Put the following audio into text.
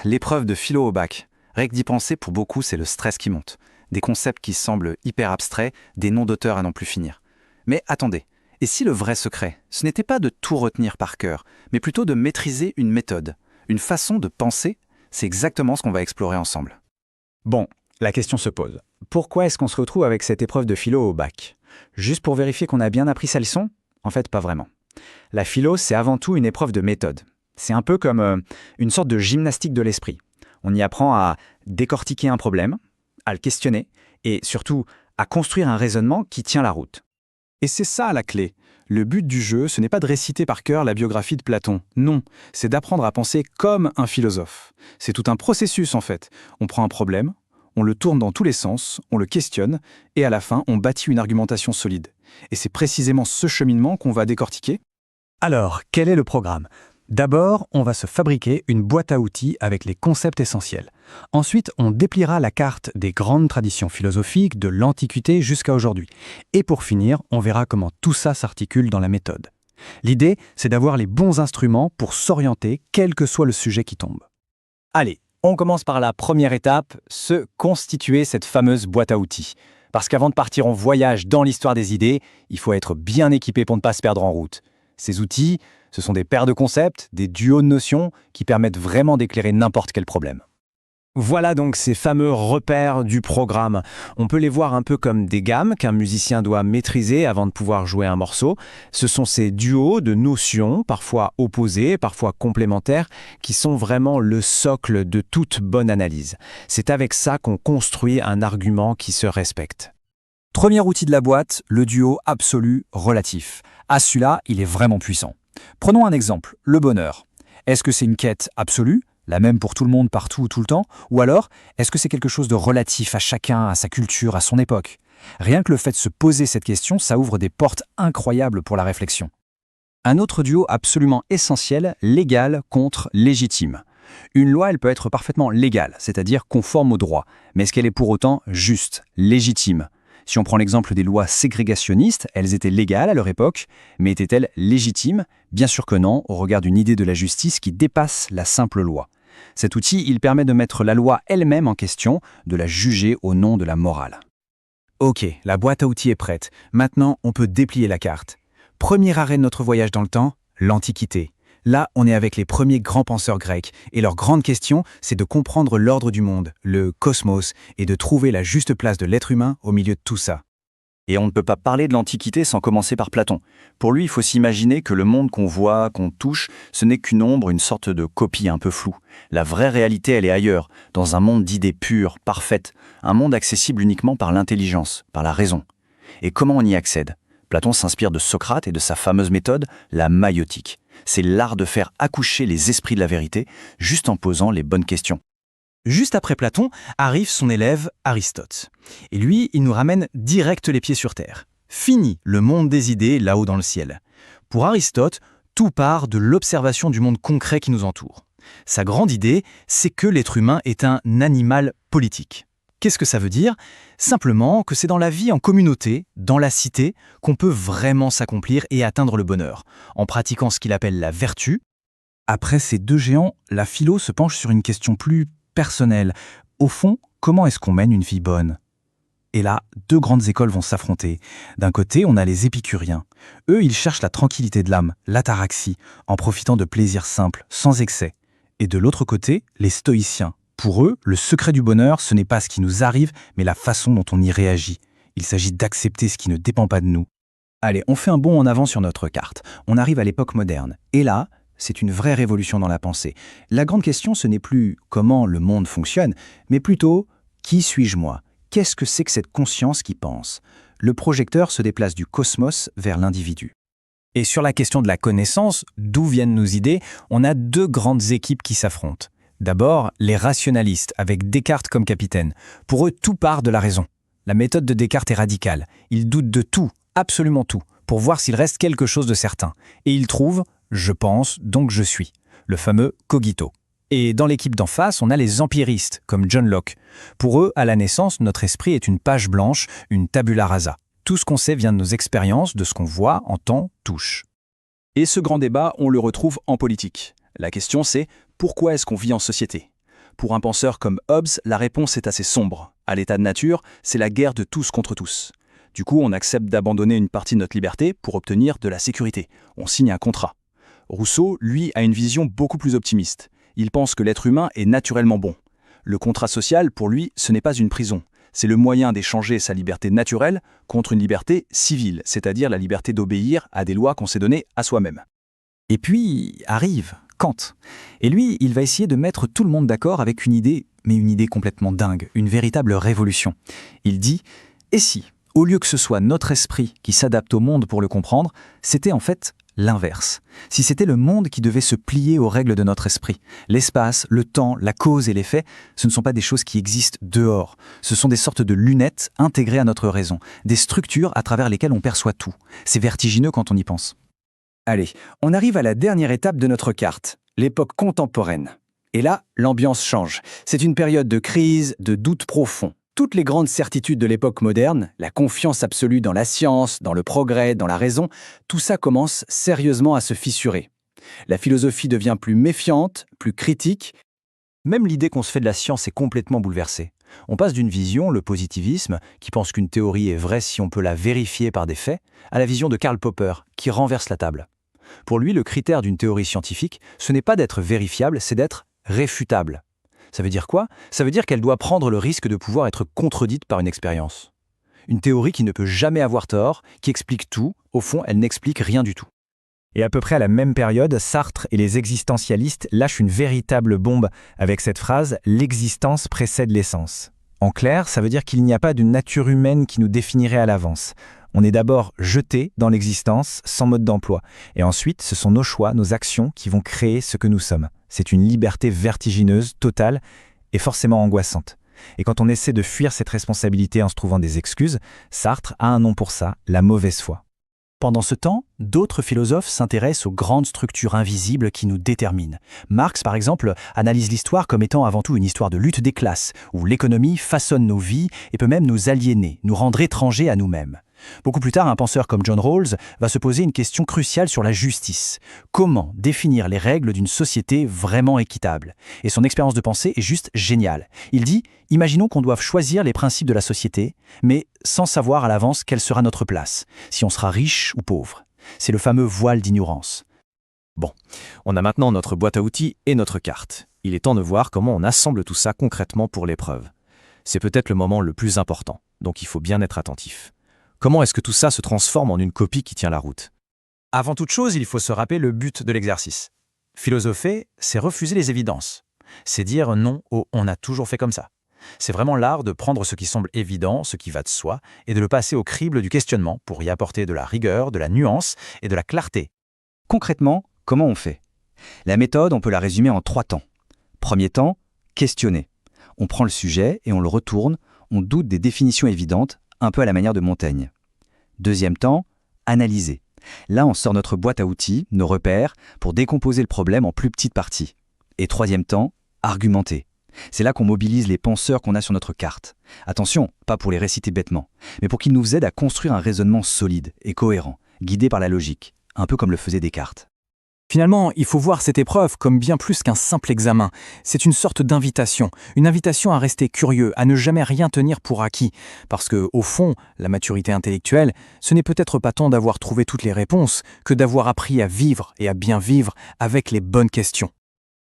l'épreuve de philo au bac. Rien que d'y penser, pour beaucoup, c'est le stress qui monte. Des concepts qui semblent hyper abstraits, des noms d'auteurs à n'en plus finir. Mais attendez, et si le vrai secret, ce n'était pas de tout retenir par cœur, mais plutôt de maîtriser une méthode, une façon de penser? C'est exactement ce qu'on va explorer ensemble. Bon, la question se pose. Pourquoi est-ce qu'on se retrouve avec cette épreuve de philo au bac? Juste pour vérifier qu'on a bien appris sa leçon? En fait, pas vraiment. La philo, c'est avant tout une épreuve de méthode. C'est un peu comme une sorte de gymnastique de l'esprit. On y apprend à décortiquer un problème, à le questionner et surtout à construire un raisonnement qui tient la route. Et c'est ça la clé. Le but du jeu, ce n'est pas de réciter par cœur la biographie de Platon. Non, c'est d'apprendre à penser comme un philosophe. C'est tout un processus en fait. On prend un problème, on le tourne dans tous les sens, on le questionne, et à la fin, on bâtit une argumentation solide. Et c'est précisément ce cheminement qu'on va décortiquer. Alors, quel est le programme? D'abord, on va se fabriquer une boîte à outils avec les concepts essentiels. Ensuite, on dépliera la carte des grandes traditions philosophiques de l'Antiquité jusqu'à aujourd'hui. Et pour finir, on verra comment tout ça s'articule dans la méthode. L'idée, c'est d'avoir les bons instruments pour s'orienter, quel que soit le sujet qui tombe. Allez, on commence par la première étape, se constituer cette fameuse boîte à outils. Parce qu'avant de partir en voyage dans l'histoire des idées, il faut être bien équipé pour ne pas se perdre en route. Ces outils, ce sont des paires de concepts, des duos de notions qui permettent vraiment d'éclairer n'importe quel problème. Voilà donc ces fameux repères du programme. On peut les voir un peu comme des gammes qu'un musicien doit maîtriser avant de pouvoir jouer un morceau. Ce sont ces duos de notions, parfois opposées, parfois complémentaires, qui sont vraiment le socle de toute bonne analyse. C'est avec ça qu'on construit un argument qui se respecte. Premier outil de la boîte, le duo absolu-relatif. Ah, celui-là, il est vraiment puissant. Prenons un exemple, le bonheur. Est-ce que c'est une quête absolue, la même pour tout le monde, partout, tout le temps? Ou alors, est-ce que c'est quelque chose de relatif à chacun, à sa culture, à son époque? Rien que le fait de se poser cette question, ça ouvre des portes incroyables pour la réflexion. Un autre duo absolument essentiel, légal contre légitime. Une loi, elle peut être parfaitement légale, c'est-à-dire conforme au droit. Mais est-ce qu'elle est pour autant juste, légitime? Si on prend l'exemple des lois ségrégationnistes, elles étaient légales à leur époque, mais étaient-elles légitimes? Bien sûr que non, au regard d'une idée de la justice qui dépasse la simple loi. Cet outil, il permet de mettre la loi elle-même en question, de la juger au nom de la morale. Ok, la boîte à outils est prête. Maintenant, on peut déplier la carte. Premier arrêt de notre voyage dans le temps, l'Antiquité. Là, on est avec les premiers grands penseurs grecs, et leur grande question, c'est de comprendre l'ordre du monde, le cosmos, et de trouver la juste place de l'être humain au milieu de tout ça. Et on ne peut pas parler de l'Antiquité sans commencer par Platon. Pour lui, il faut s'imaginer que le monde qu'on voit, qu'on touche, ce n'est qu'une ombre, une sorte de copie un peu floue. La vraie réalité, elle est ailleurs, dans un monde d'idées pures, parfaites, un monde accessible uniquement par l'intelligence, par la raison. Et comment on y accède? Platon s'inspire de Socrate et de sa fameuse méthode, la maïotique. C'est l'art de faire accoucher les esprits de la vérité, juste en posant les bonnes questions. Juste après Platon, arrive son élève Aristote. Et lui, il nous ramène direct les pieds sur terre. Fini le monde des idées là-haut dans le ciel. Pour Aristote, tout part de l'observation du monde concret qui nous entoure. Sa grande idée, c'est que l'être humain est un animal politique. Qu'est-ce que ça veut dire? Simplement que c'est dans la vie en communauté, dans la cité, qu'on peut vraiment s'accomplir et atteindre le bonheur, en pratiquant ce qu'il appelle la vertu. Après ces deux géants, la philo se penche sur une question plus personnelle. Au fond, comment est-ce qu'on mène une vie bonne? Et là, deux grandes écoles vont s'affronter. D'un côté, on a les épicuriens. Eux, ils cherchent la tranquillité de l'âme, l'ataraxie, en profitant de plaisirs simples, sans excès. Et de l'autre côté, les stoïciens. Pour eux, le secret du bonheur, ce n'est pas ce qui nous arrive, mais la façon dont on y réagit. Il s'agit d'accepter ce qui ne dépend pas de nous. Allez, on fait un bond en avant sur notre carte. On arrive à l'époque moderne. Et là, c'est une vraie révolution dans la pensée. La grande question, ce n'est plus comment le monde fonctionne, mais plutôt qui suis-je moi? Qu'est-ce que c'est que cette conscience qui pense? Le projecteur se déplace du cosmos vers l'individu. Et sur la question de la connaissance, d'où viennent nos idées, on a deux grandes équipes qui s'affrontent. D'abord, les rationalistes, avec Descartes comme capitaine. Pour eux, tout part de la raison. La méthode de Descartes est radicale. Ils doutent de tout, absolument tout, pour voir s'il reste quelque chose de certain. Et ils trouvent « je pense, donc je suis », le fameux cogito. Et dans l'équipe d'en face, on a les empiristes, comme John Locke. Pour eux, à la naissance, notre esprit est une page blanche, une tabula rasa. Tout ce qu'on sait vient de nos expériences, de ce qu'on voit, entend, touche. Et ce grand débat, on le retrouve en politique. La question c'est, pourquoi est-ce qu'on vit en société? Pour un penseur comme Hobbes, la réponse est assez sombre. À l'état de nature, c'est la guerre de tous contre tous. Du coup, on accepte d'abandonner une partie de notre liberté pour obtenir de la sécurité. On signe un contrat. Rousseau, lui, a une vision beaucoup plus optimiste. Il pense que l'être humain est naturellement bon. Le contrat social, pour lui, ce n'est pas une prison. C'est le moyen d'échanger sa liberté naturelle contre une liberté civile, c'est-à-dire la liberté d'obéir à des lois qu'on s'est données à soi-même. Et puis arrive Kant. Et lui, il va essayer de mettre tout le monde d'accord avec une idée, mais une idée complètement dingue, une véritable révolution. Il dit « Et si, au lieu que ce soit notre esprit qui s'adapte au monde pour le comprendre, c'était en fait l'inverse. Si c'était le monde qui devait se plier aux règles de notre esprit. L'espace, le temps, la cause et l'effet, ce ne sont pas des choses qui existent dehors. Ce sont des sortes de lunettes intégrées à notre raison, des structures à travers lesquelles on perçoit tout. C'est vertigineux quand on y pense. » Allez, on arrive à la dernière étape de notre carte, l'époque contemporaine. Et là, l'ambiance change. C'est une période de crise, de doute profond. Toutes les grandes certitudes de l'époque moderne, la confiance absolue dans la science, dans le progrès, dans la raison, tout ça commence sérieusement à se fissurer. La philosophie devient plus méfiante, plus critique. Même l'idée qu'on se fait de la science est complètement bouleversée. On passe d'une vision, le positivisme, qui pense qu'une théorie est vraie si on peut la vérifier par des faits, à la vision de Karl Popper, qui renverse la table. Pour lui, le critère d'une théorie scientifique, ce n'est pas d'être vérifiable, c'est d'être réfutable. Ça veut dire quoi? Ça veut dire qu'elle doit prendre le risque de pouvoir être contredite par une expérience. Une théorie qui ne peut jamais avoir tort, qui explique tout, au fond, elle n'explique rien du tout. Et à peu près à la même période, Sartre et les existentialistes lâchent une véritable bombe avec cette phrase « l'existence précède l'essence ». En clair, ça veut dire qu'il n'y a pas d'une nature humaine qui nous définirait à l'avance. On est d'abord jeté dans l'existence sans mode d'emploi. Et ensuite, ce sont nos choix, nos actions qui vont créer ce que nous sommes. C'est une liberté vertigineuse, totale et forcément angoissante. Et quand on essaie de fuir cette responsabilité en se trouvant des excuses, Sartre a un nom pour ça, la mauvaise foi. Pendant ce temps, d'autres philosophes s'intéressent aux grandes structures invisibles qui nous déterminent. Marx, par exemple, analyse l'histoire comme étant avant tout une histoire de lutte des classes, où l'économie façonne nos vies et peut même nous aliéner, nous rendre étrangers à nous-mêmes. Beaucoup plus tard, un penseur comme John Rawls va se poser une question cruciale sur la justice. Comment définir les règles d'une société vraiment équitable? Et son expérience de pensée est juste géniale. Il dit « Imaginons qu'on doive choisir les principes de la société, mais sans savoir à l'avance quelle sera notre place, si on sera riche ou pauvre. » C'est le fameux voile d'ignorance. Bon, on a maintenant notre boîte à outils et notre carte. Il est temps de voir comment on assemble tout ça concrètement pour l'épreuve. C'est peut-être le moment le plus important, donc il faut bien être attentif. Comment est-ce que tout ça se transforme en une copie qui tient la route? Avant toute chose, il faut se rappeler le but de l'exercice. Philosopher, c'est refuser les évidences. C'est dire non au « on a toujours fait comme ça ». C'est vraiment l'art de prendre ce qui semble évident, ce qui va de soi, et de le passer au crible du questionnement pour y apporter de la rigueur, de la nuance et de la clarté. Concrètement, comment on fait? La méthode, on peut la résumer en 3 temps. Premier temps, questionner. On prend le sujet et on le retourne, on doute des définitions évidentes, un peu à la manière de Montaigne. Deuxième temps, analyser. Là, on sort notre boîte à outils, nos repères, pour décomposer le problème en plus petites parties. Et troisième temps, argumenter. C'est là qu'on mobilise les penseurs qu'on a sur notre carte. Attention, pas pour les réciter bêtement, mais pour qu'ils nous aident à construire un raisonnement solide et cohérent, guidé par la logique, un peu comme le faisait Descartes. Finalement, il faut voir cette épreuve comme bien plus qu'un simple examen. C'est une sorte d'invitation, une invitation à rester curieux, à ne jamais rien tenir pour acquis. Parce que, au fond, la maturité intellectuelle, ce n'est peut-être pas tant d'avoir trouvé toutes les réponses que d'avoir appris à vivre et à bien vivre avec les bonnes questions.